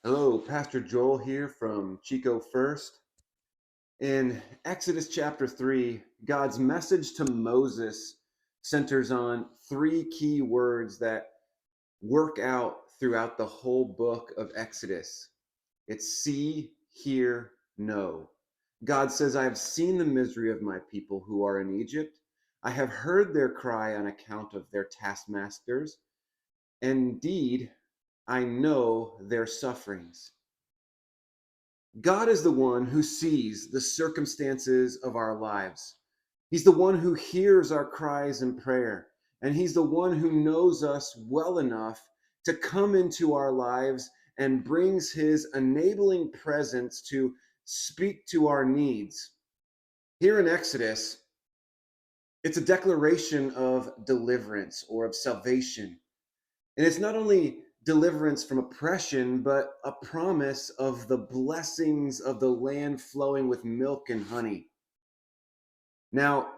Hello, Pastor Joel here from Chico First. In Exodus chapter 3, God's message to Moses centers on three key words that work out throughout the whole book of Exodus. It's see, hear, know. God says, I have seen the misery of my people who are in Egypt. I have heard their cry on account of their taskmasters. Indeed, I know their sufferings. God is the one who sees the circumstances of our lives. He's the one who hears our cries and prayer, and He's the one who knows us well enough to come into our lives and brings His enabling presence to speak to our needs. Here in Exodus, it's a declaration of deliverance or of salvation. And it's not only deliverance from oppression, but a promise of the blessings of the land flowing with milk and honey. Now,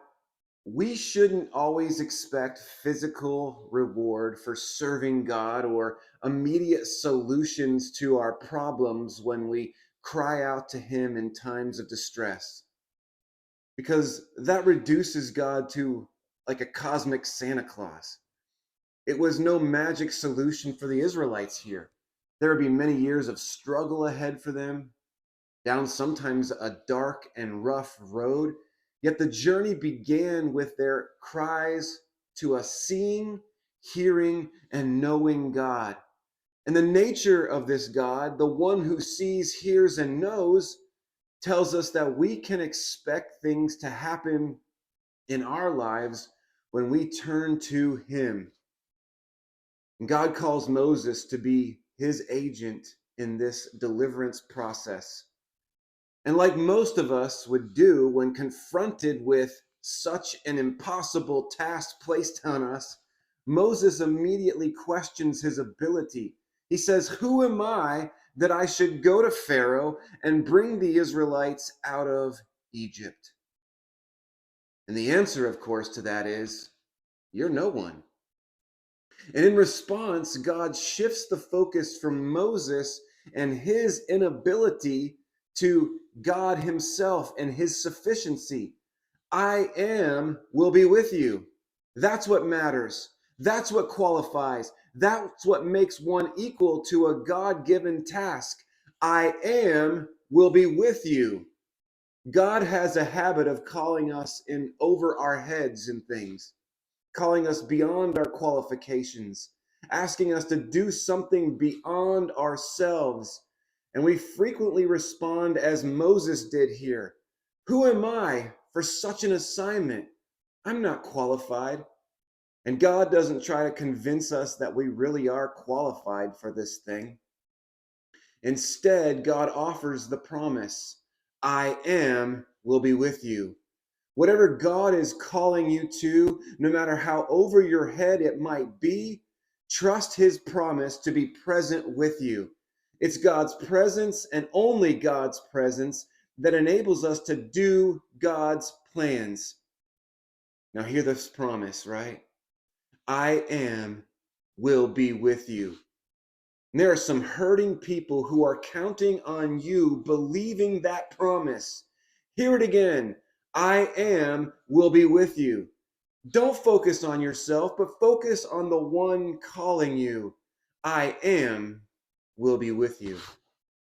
we shouldn't always expect physical reward for serving God or immediate solutions to our problems when we cry out to Him in times of distress, because that reduces God to like a cosmic Santa Claus. It was no magic solution for the Israelites here. There would be many years of struggle ahead for them, down sometimes a dark and rough road. Yet the journey began with their cries to a seeing, hearing, and knowing God. And the nature of this God, the one who sees, hears, and knows, tells us that we can expect things to happen in our lives when we turn to Him. And God calls Moses to be His agent in this deliverance process. And like most of us would do when confronted with such an impossible task placed on us, Moses immediately questions his ability. He says, who am I that I should go to Pharaoh and bring the Israelites out of Egypt? And the answer, of course, to that is, you're no one. And in response, God shifts the focus from Moses and his inability to God Himself and His sufficiency. I am will be with you. That's what matters. That's what qualifies. That's what makes one equal to a God given task. I am will be with you. God has a habit of calling us in over our heads in things, calling us beyond our qualifications, asking us to do something beyond ourselves. And we frequently respond as Moses did here. Who am I for such an assignment? I'm not qualified. And God doesn't try to convince us that we really are qualified for this thing. Instead, God offers the promise, I am will be with you. Whatever God is calling you to, no matter how over your head it might be, trust His promise to be present with you. It's God's presence and only God's presence that enables us to do God's plans. Now, hear this promise, right? I am will be with you. And there are some hurting people who are counting on you, believing that promise. Hear it again. I am will be with you. Don't focus on yourself, but focus on the one calling you. I am will be with you.